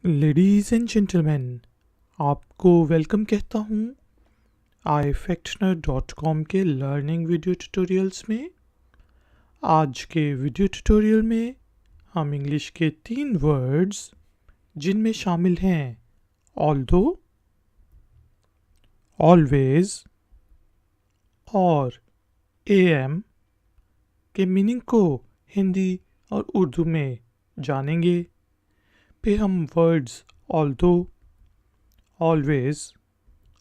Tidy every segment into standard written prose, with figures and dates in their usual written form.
Ladies and gentleman, आपको welcome कहता हूँ ifactioner.com के लर्निंग वीडियो ट्यूटोरियल्स में। आज के वीडियो ट्यूटोरियल में हम इंग्लिश के 3 वर्ड्स जिनमें शामिल हैं ऑल्दो, ऑलवेज और एएम के मीनिंग को हिंदी और उर्दू में जानेंगे। पे हम वर्ड्स ऑल्दो, ऑलवेज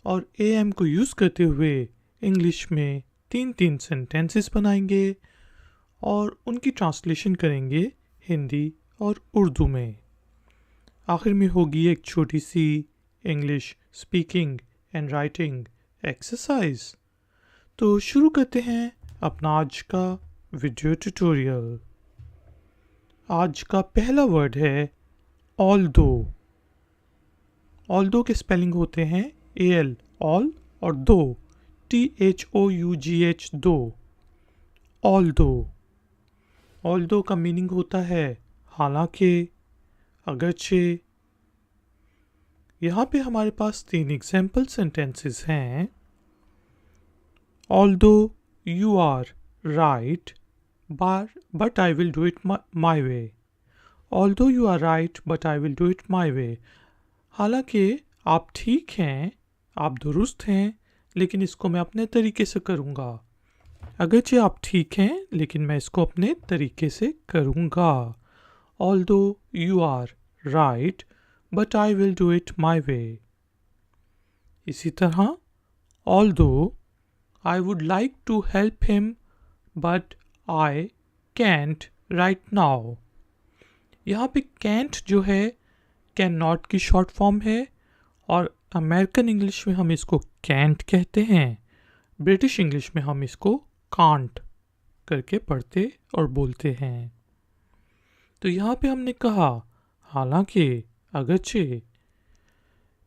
और एएम को यूज़ करते हुए इंग्लिश में 3 सेंटेंसेस बनाएंगे और उनकी ट्रांसलेशन करेंगे हिंदी और उर्दू में। आखिर में होगी एक छोटी सी English speaking and writing exercise. तो शुरू करते हैं अपना आज का वीडियो ट्यूटोरियल। आज का पहला वर्ड है ऑल्दो। ऑल्दो के स्पेलिंग होते हैं AL ऑल और दो THOUGH दो। ऑल्दो। ऑल्दो का मीनिंग होता है हालांकि, अगरचे। यहाँ पे हमारे पास 3 एग्जाम्पल सेंटेंसेस हैं। Although you are right but I will do it my way. Although you are right but I will do it my way. हालांकि आप ठीक हैं, आप दुरुस्त हैं, लेकिन इसको मैं अपने तरीके से करूँगा। अगरचे आप ठीक हैं, लेकिन मैं इसको अपने तरीके से करूँगा। Although you are right but I will do it my way. इसी तरह although I would like to help him but I can't right now. यहाँ पे कैंट जो है कैन नॉट की शॉर्ट फॉर्म है और अमेरिकन इंग्लिश में हम इसको कैंट कहते हैं। ब्रिटिश इंग्लिश में हम इसको कांट करके पढ़ते और बोलते हैं। तो यहाँ पे हमने कहा हालांकि, अगरचे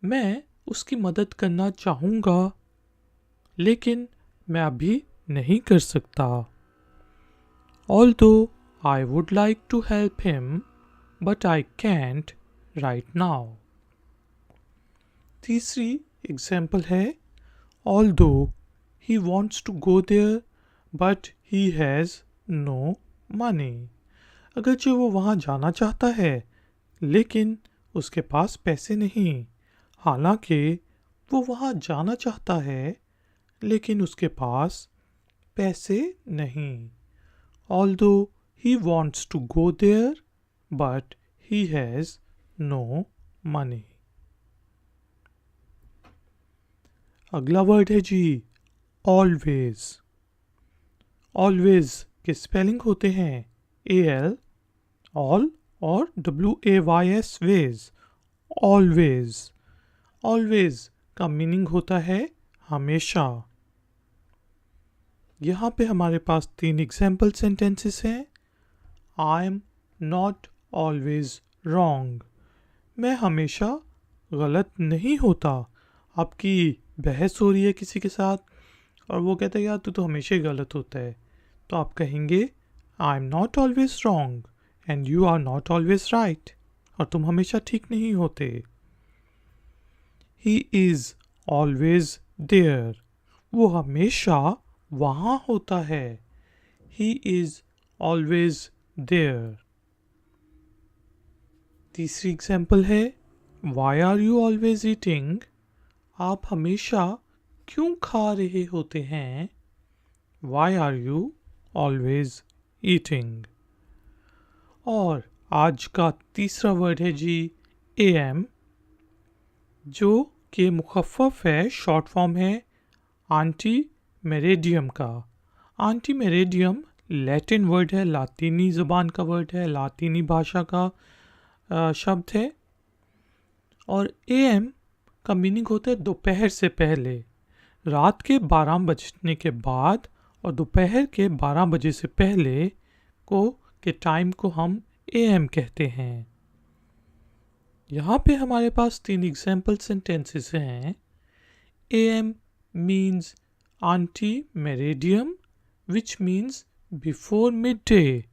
मैं उसकी मदद करना चाहूँगा, लेकिन मैं अभी नहीं कर सकता। Although I would like to help him but I can't right now. तीसरी एग्जाम्पल है although he wants to go there but he has no money. अगरचे वो वहाँ जाना चाहता है, लेकिन उसके पास पैसे नहीं। हालांकि वो वहाँ जाना चाहता है, लेकिन उसके पास पैसे नहीं। Although he wants to go there but he has no money. अगला वर्ड है जी ऑलवेज। ऑलवेज के स्पेलिंग होते हैं AL ऑल और WAYS वेज। ऑलवेज। ऑलवेज का मीनिंग होता है हमेशा। यहाँ पे हमारे पास 3 एग्जाम्पल सेंटेंसेस हैं। आई एम नॉट ऑलवेज रॉन्ग। मैं हमेशा गलत नहीं होता। आपकी बहस हो रही है किसी के साथ और वो कहता है यार तू तो हमेशा ही गलत होता है, तो आप कहेंगे I am not always wrong and you are not always right. और तुम हमेशा ठीक नहीं होते। He is always there. वो हमेशा वहाँ होता है। He is always there. तीसरी एग्जाम्पल है why are you always eating. आप हमेशा क्यों खा रहे होते हैं। Why are you always eating. और आज का तीसरा वर्ड है जी AM, जो कि मुखफ़फ़ है, शॉर्ट फॉर्म है आंटी मेरेडियम का। आंटी मेरेडियम लैटिन वर्ड है, लातीनी ज़बान का वर्ड है, लातीनी भाषा का शब्द है। और AM का मीनिंग होता है दोपहर से पहले। रात के 12 बजने के बाद और दोपहर के 12 बजे से पहले के टाइम को हम AM कहते हैं। यहाँ पे हमारे पास 3 एग्जाम्पल सेंटेंसेस हैं। AM means ante meridiem which means before mid day.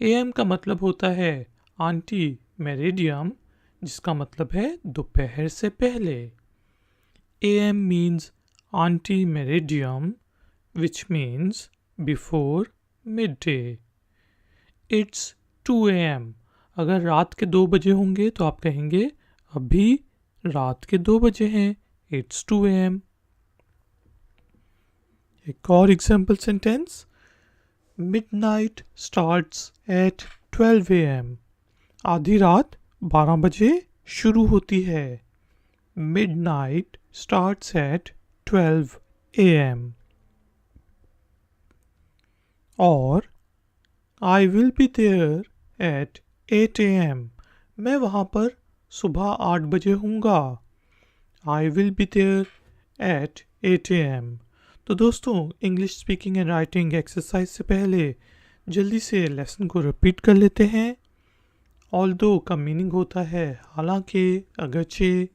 AM का मतलब होता है आंटी मेरेडियम, जिसका मतलब है दोपहर से पहले। AM means antemeridiem, which means before midday. It's 2 AM. अगर रात के 2 बजे होंगे तो आप कहेंगे अभी रात के 2 बजे हैं। It's 2 AM. एक और example sentence, midnight starts at 12 AM. आधी रात 12 बजे शुरू होती है। Midnight starts at 12 AM. और I will be there at 8 AM. मैं वहाँ पर सुबह 8 बजे हूँगा। I will be there at 8 AM. तो दोस्तों, English speaking and writing exercise से पहले जल्दी से लेसन को रिपीट कर लेते हैं। ऑल्दो का मीनिंग होता है हालांकि, अगरचे।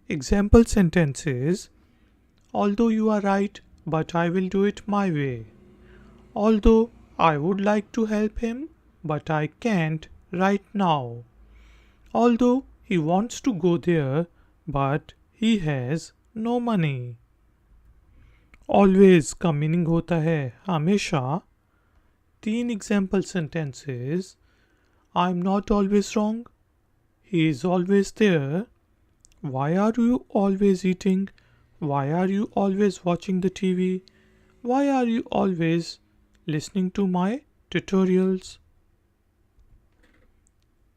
Example sentences, although you are right but I will do it my way. Although I would like to help him but I can't right now. Although he wants to go there but he has no money. Always का meaning होता है हमेशा। 3 example sentences, I am not always wrong, he is always there, why are you always eating, why are you always watching the TV, Y are you always listening to my tutorials.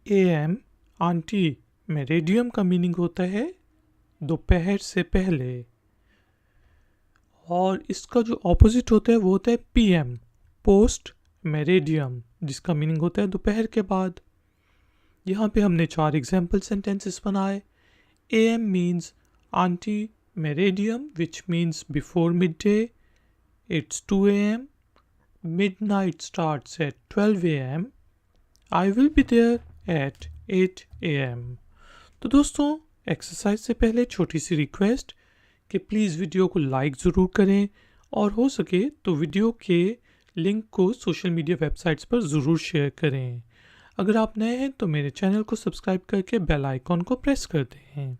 AM ante meridiem का meaning होता है दोपहर से पहले, और इसका जो opposite होता है वो होता है PM पोस्ट मेरेडियम, जिसका मीनिंग होता है दोपहर के बाद। यहाँ पे हमने 4 एग्जाम्पल सेंटेंसेस बनाए। AM means ante meridiem which means before mid day, it's 2 AM, midnight starts at 12 AM, I will be there at 8 AM. तो दोस्तों, एक्सरसाइज से पहले छोटी सी रिक्वेस्ट कि प्लीज़ वीडियो को लाइक ज़रूर करें, और हो सके तो वीडियो के लिंक को सोशल मीडिया वेबसाइट्स पर ज़रूर शेयर करें। अगर आप नए हैं तो मेरे चैनल को सब्सक्राइब करके बेल आइकॉन को प्रेस कर दें।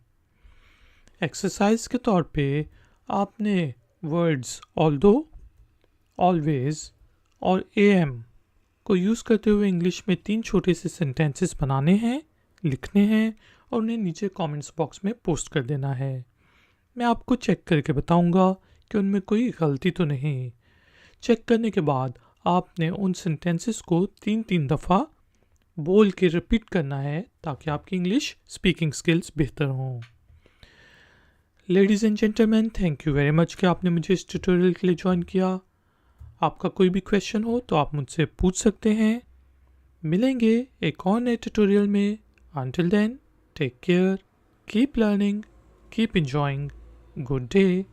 एक्सरसाइज के तौर पे आपने वर्ड्स ऑल्दो, ऑलवेज और AM को यूज़ करते हुए इंग्लिश में 3 छोटे से सेंटेंसेस बनाने हैं, लिखने हैं और उन्हें नीचे कमेंट्स बॉक्स में पोस्ट कर देना है। मैं आपको चेक करके बताऊंगा कि उनमें कोई गलती तो नहीं। चेक करने के बाद आपने उन सेंटेंसेस को 3-3 दफ़ा बोल के रिपीट करना है ताकि आपकी इंग्लिश स्पीकिंग स्किल्स बेहतर हों। Ladies and gentleman, thank you very much कि आपने मुझे इस ट्यूटोरियल के लिए ज्वाइन किया। आपका कोई भी क्वेश्चन हो तो आप मुझसे पूछ सकते हैं। मिलेंगे एक और नए ट्यूटोरियल में। Until then, take care, keep learning, keep enjoying. Good day.